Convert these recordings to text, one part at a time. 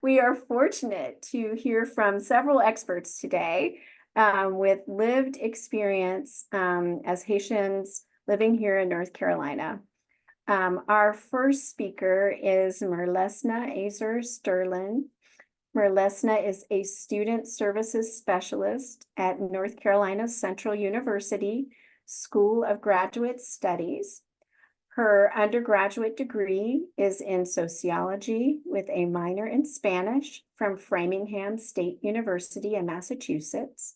We are fortunate to hear from several experts today with lived experience as Haitians living here in North Carolina. Our first speaker is Mirlesna Azor-Sterlin. Mirlesna is a student services specialist at North Carolina Central University School of Graduate Studies. Her undergraduate degree is in sociology with a minor in Spanish from Framingham State University in Massachusetts.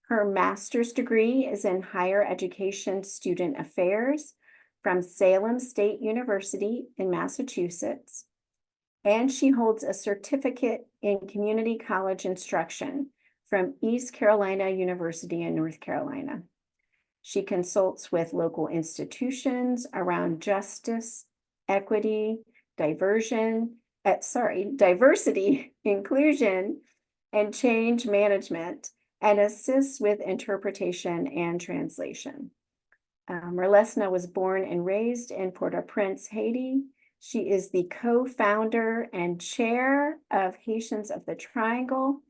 Her master's degree is in higher education student affairs from Salem State University in Massachusetts. And she holds a certificate in community college instruction from East Carolina University in North Carolina. She consults with local institutions around justice, equity, diversity, inclusion, and change management, and assists with interpretation and translation. Mirlesna was born and raised in Port-au-Prince, Haiti. She is the co-founder and chair of Haitians of the Triangle.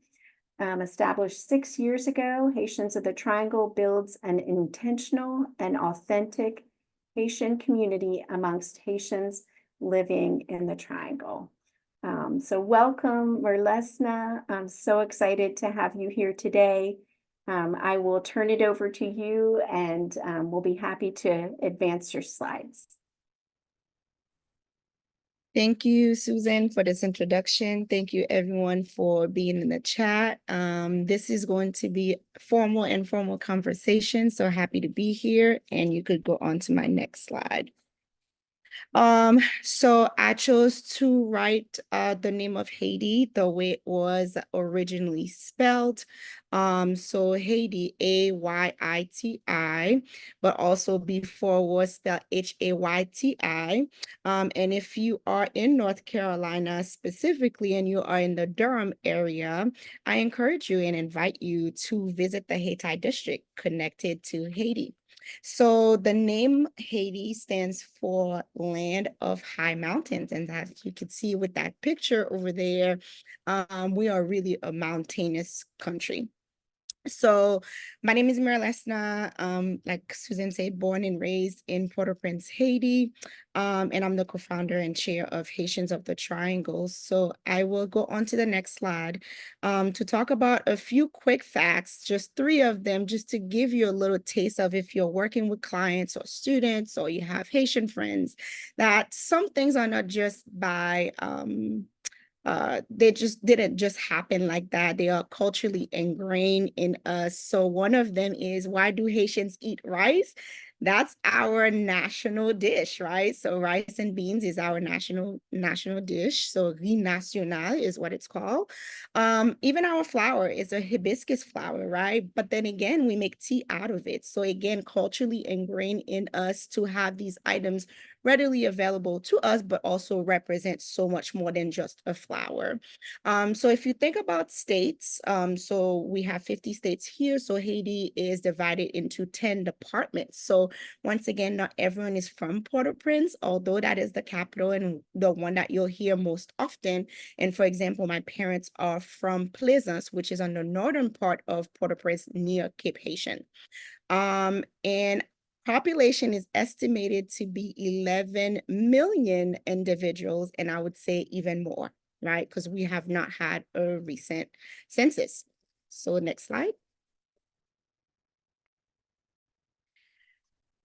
Established 6 years ago, Haitians of the Triangle builds an intentional and authentic Haitian community amongst Haitians living in the Triangle. So welcome, Mirlesna. I'm so excited to have you here today. I will turn it over to you and we'll be happy to advance your slides. Thank you, Susan, for this introduction. Thank you, everyone, for being in the chat. This is going to be formal and informal conversation, so happy to be here, and you could go on to my next slide. So I chose to write the name of Haiti the way it was originally spelled. So Haiti, A-Y-I-T-I, but also before was spelled H-A-Y-T-I. And if you are in North Carolina specifically, and you are in the Durham area, I encourage you and invite you to visit the Haiti district connected to Haiti. So the name Haiti stands for land of high mountains. And as you can see with that picture over there, we are really a mountainous country. So my name is Mirlesna, like Susan said, born and raised in Port-au-Prince, Haiti, and I'm the co-founder and chair of Haitians of the Triangle. So I will go on to the next slide to talk about a few quick facts, just 3 of them, just to give you a little taste of if you're working with clients or students or you have Haitian friends, that some things are not just by they just didn't just happen like that. They are culturally ingrained in us. So one of them is, why do Haitians eat rice? That's our national dish, right? So rice and beans is our national dish. So riz national is what it's called. Even our flour is a hibiscus flower, right? But then again, we make tea out of it. So again, culturally ingrained in us to have these items readily available to us, but also represent so much more than just a flower. So if you think about states, so we have 50 states here. So Haiti is divided into 10 departments. So once again, not everyone is from Port-au-Prince, although that is the capital and the one that you'll hear most often. And for example, my parents are from Plaisance, which is on the northern part of Port-au-Prince near Cape Haitian. And population is estimated to be 11 million individuals, and I would say even more, right? Because we have not had a recent census. So next slide.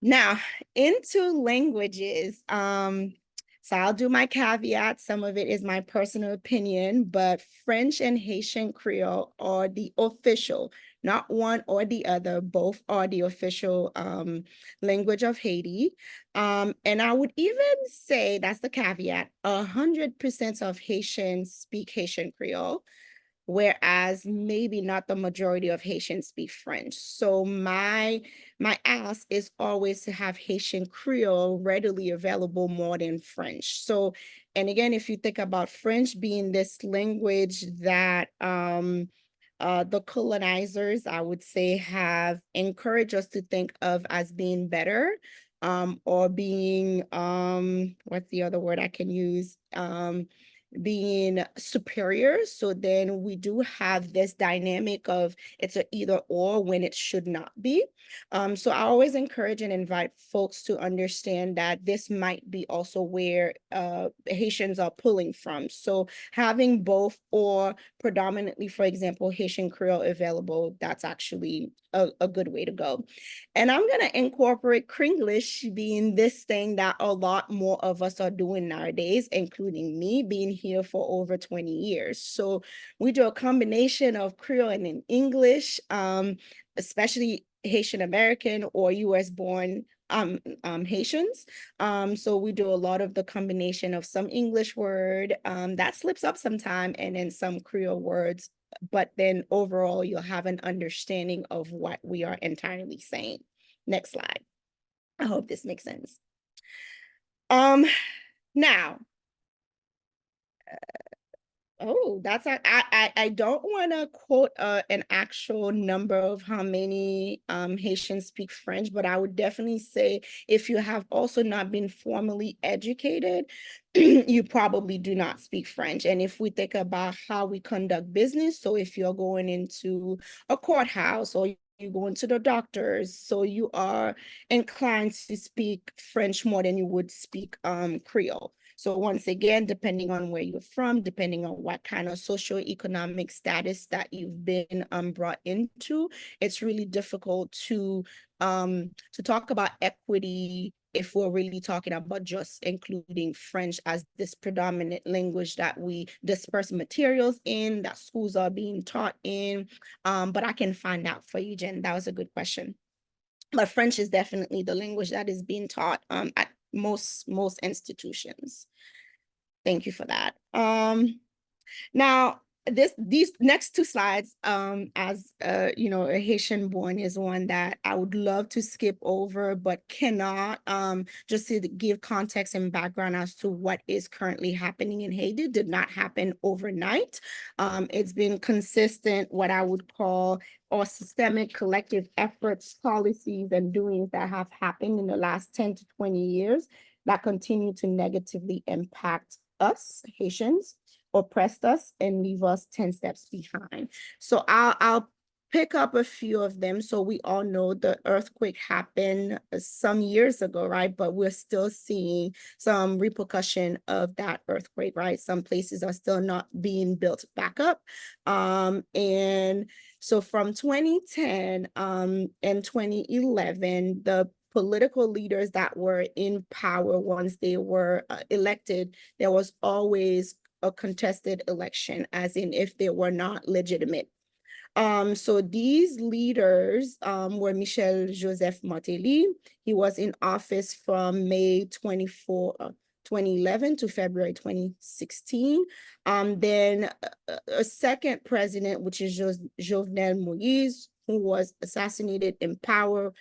Now, into languages. So I'll do my caveat. Some of it is my personal opinion, but French and Haitian Creole are the official, not one or the other, both are the official language of Haiti. And I would even say, that's the caveat, 100% of Haitians speak Haitian Creole, whereas maybe not the majority of Haitians speak French. So my ask is always to have Haitian Creole readily available more than French. So, and again, if you think about French being this language that the colonizers, I would say, have encouraged us to think of as being better, or being, what's the other word I can use? being superior. So then we do have this dynamic of it's a either or when it should not be. So I always encourage and invite folks to understand that this might be also where Haitians are pulling from. So having both or predominantly, for example, Haitian Creole available, that's actually a good way to go. And I'm going to incorporate Kringlish being this thing that a lot more of us are doing nowadays, including me being here for over 20 years. So we do a combination of Creole and in English, especially Haitian American or US born Haitians. So we do a lot of the combination of some English word that slips up sometime and then some Creole words, but then overall you'll have an understanding of what we are entirely saying. Next slide. I hope this makes sense. Now, oh, that's I don't want to quote an actual number of how many Haitians speak French, but I would definitely say if you have also not been formally educated, you probably do not speak French. And if we think about how we conduct business, so if you're going into a courthouse or you go into the doctors, so you are inclined to speak French more than you would speak Creole. So once again, depending on where you're from, depending on what kind of socioeconomic status that you've been brought into, it's really difficult to talk about equity if we're really talking about just including French as this predominant language that we disperse materials in, that schools are being taught in. But I can find out for you, Jen. That was a good question. But French is definitely the language that is being taught at most institutions. Thank you for that. Now, these next two slides, as you know, a Haitian born is one that I would love to skip over, but cannot, just to give context and background as to what is currently happening in Haiti. Did not happen overnight. It's been consistent, what I would call, or systemic collective efforts, policies, and doings that have happened in the last 10 to 20 years that continue to negatively impact us, Haitians, oppressed us and leave us 10 steps behind. So I'll pick up a few of them. So we all know the earthquake happened some years ago, right? But we're still seeing some repercussion of that earthquake, right? Some places are still not being built back up. And so from 2010 and 2011, the political leaders that were in power once they were elected, there was always a contested election, as in if they were not legitimate. So these leaders were Michel Joseph Martelly. He was in office from May 2011 to February 2016. Then a second president, which is Jovenel Moïse, who was assassinated in power,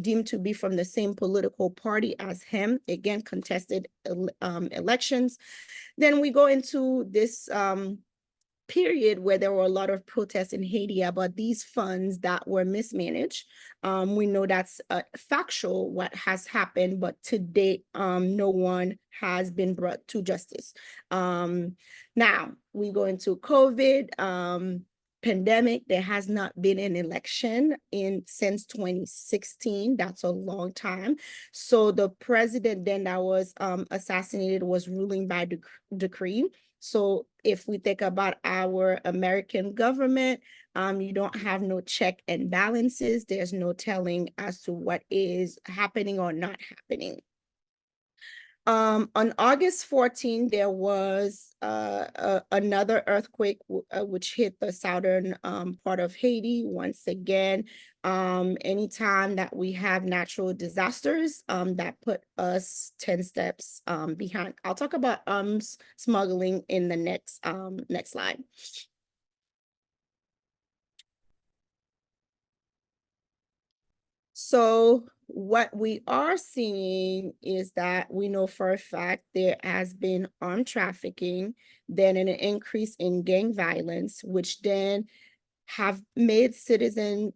deemed to be from the same political party as him, again, contested elections. Then we go into this period where there were a lot of protests in Haiti about these funds that were mismanaged. We know that's factual what has happened, but to date, no one has been brought to justice. Now we go into COVID pandemic. There has not been an election since 2016. That's a long time. So the president then that was assassinated was ruling by decree. So if we think about our American government, you don't have no check and balances. There's no telling as to what is happening or not happening. On August 14, there was another earthquake which hit the southern part of Haiti. Once again, anytime that we have natural disasters, that put us 10 steps behind. I'll talk about smuggling in the next slide. So what we are seeing is that we know for a fact there has been armed trafficking, then an increase in gang violence, which then have made citizens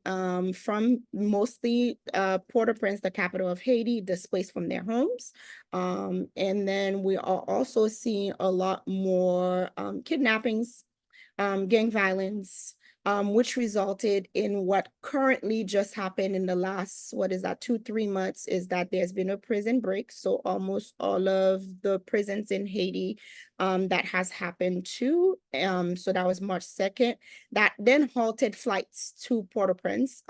from mostly Port-au-Prince, the capital of Haiti, displaced from their homes. And then we are also seeing a lot more kidnappings, gang violence, which resulted in what currently just happened in the last, 2-3 months, is that there's been a prison break. So almost all of the prisons in Haiti, that has happened too. So that was March 2nd. That then halted flights to Port-au-Prince.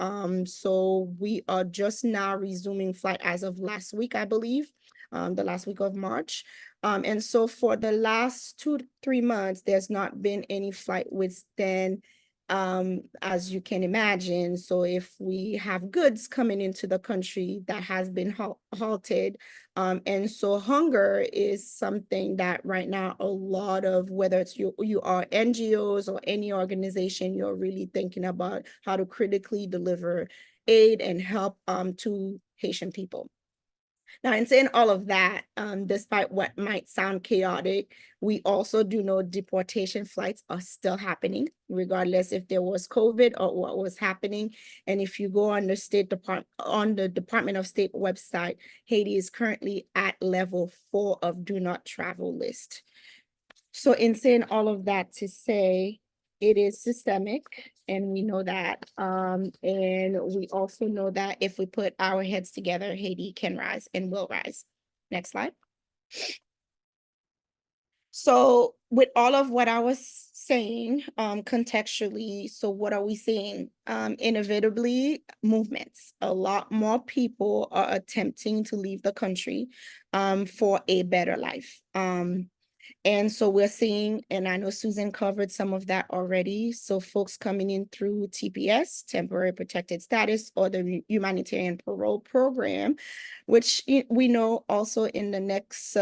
So we are just now resuming flight as of last week, I believe, the last week of March. And so for the last 2-3 months, there's not been any flight withstand, as you can imagine. So if we have goods coming into the country, that has been halted. And so hunger is something that right now a lot of, whether it's you are NGOs or any organization, you're really thinking about how to critically deliver aid and help to Haitian people. Now, in saying all of that, despite what might sound chaotic, we also do know deportation flights are still happening, regardless if there was COVID or what was happening. And if you go on the Department of State website, Haiti is currently at level 4 of do not travel list. So in saying all of that to say, it is systemic, and we know that. And we also know that if we put our heads together, Haiti can rise and will rise. Next slide. So with all of what I was saying, contextually, so what are we seeing? Inevitably, movements. A lot more people are attempting to leave the country for a better life. And so we're seeing, and I know Susan covered some of that already, so folks coming in through TPS, Temporary Protected Status, or the Humanitarian Parole Program, which we know also in the next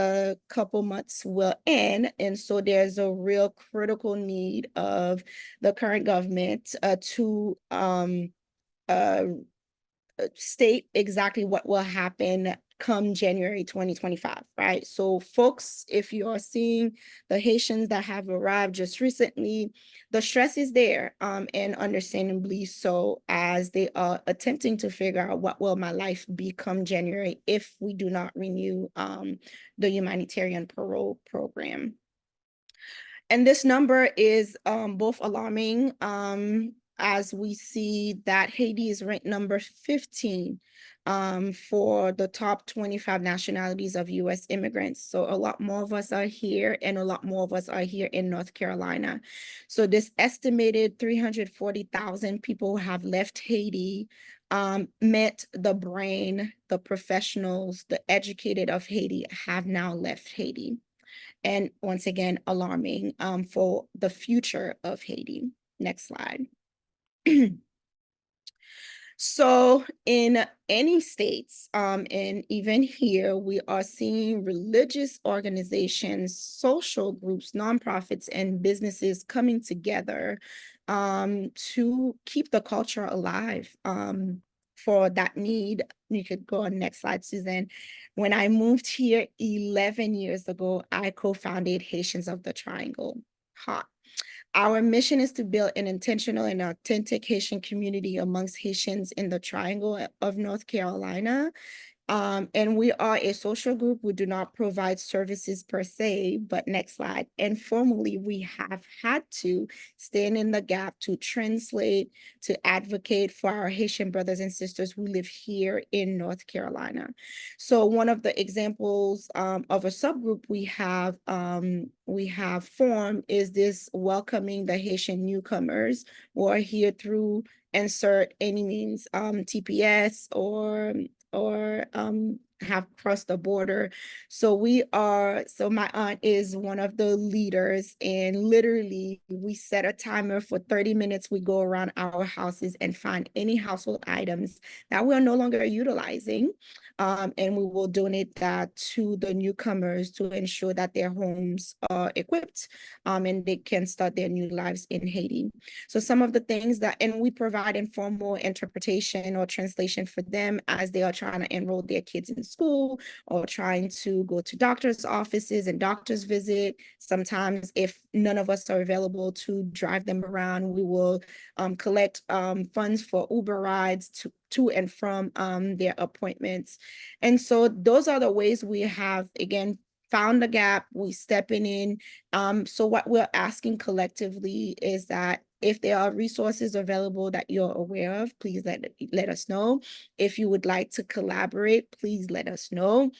couple months will end. And so there's a real critical need of the current government to state exactly what will happen come January 2025, right? So folks, if you are seeing the Haitians that have arrived just recently, the stress is there, and understandably so, as they are attempting to figure out what will my life be come January if we do not renew the humanitarian parole program. And this number is both alarming, as we see that Haiti is ranked number 15 for the top 25 nationalities of US immigrants. So a lot more of us are here, and a lot more of us are here in North Carolina. So this estimated 340,000 people who have left Haiti meant the brain, the professionals, the educated of Haiti have now left Haiti. And once again, alarming for the future of Haiti. Next slide. So in any states, and even here, we are seeing religious organizations, social groups, nonprofits, and businesses coming together to keep the culture alive. For that need. You could go on next slide, Suzanne. When I moved here 11 years ago, I co-founded Haitians of the Triangle, HOT. Our mission is to build an intentional and authentic Haitian community amongst Haitians in the Triangle of North Carolina. And we are a social group. We do not provide services per se, but next slide. And formally, we have had to stand in the gap to translate, to advocate for our Haitian brothers and sisters who live here in North Carolina. So one of the examples of a subgroup we have formed is this welcoming the Haitian newcomers who are here through insert any means, TPS or have crossed the border. So my aunt is one of the leaders, and literally we set a timer for 30 minutes. We go around our houses and find any household items that we're no longer utilizing. And we will donate that to the newcomers to ensure that their homes are equipped and they can start their new lives in Haiti. So some of the things and we provide informal interpretation or translation for them as they are trying to enroll their kids in school or trying to go to doctor's offices and doctor's visit. Sometimes if none of us are available to drive them around, we will collect funds for Uber rides to and from their appointments. And so those are the ways we have, again, found the gap, we stepping in. So what we're asking collectively is that if there are resources available that you're aware of, please let us know. If you would like to collaborate, please let us know.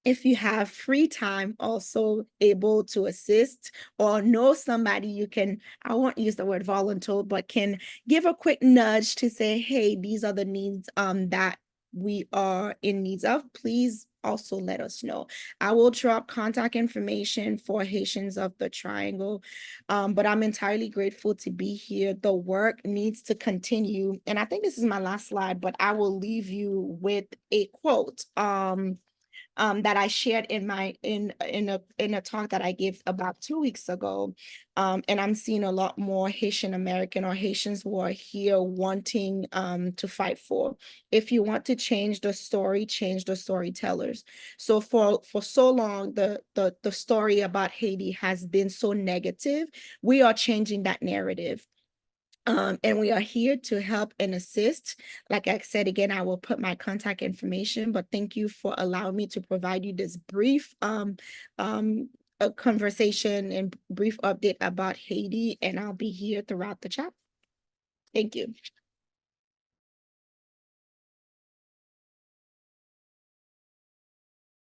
If you have free time, also able to assist or know somebody you can, I won't use the word volunteer, but can give a quick nudge to say, hey, these are the needs that we are in needs of, please also let us know. I will drop contact information for Haitians of the Triangle, but I'm entirely grateful to be here. The work needs to continue. And I think this is my last slide, but I will leave you with a quote that I shared in a talk that I gave about 2 weeks ago. And I'm seeing a lot more Haitian American or Haitians who are here wanting to fight for. If you want to change the story, change the storytellers. So for so long, the story about Haiti has been so negative. We are changing that narrative. And we are here to help and assist. Like I said, again, I will put my contact information, but thank you for allowing me to provide you this brief a conversation and brief update about Haiti, and I'll be here throughout the chat. Thank you.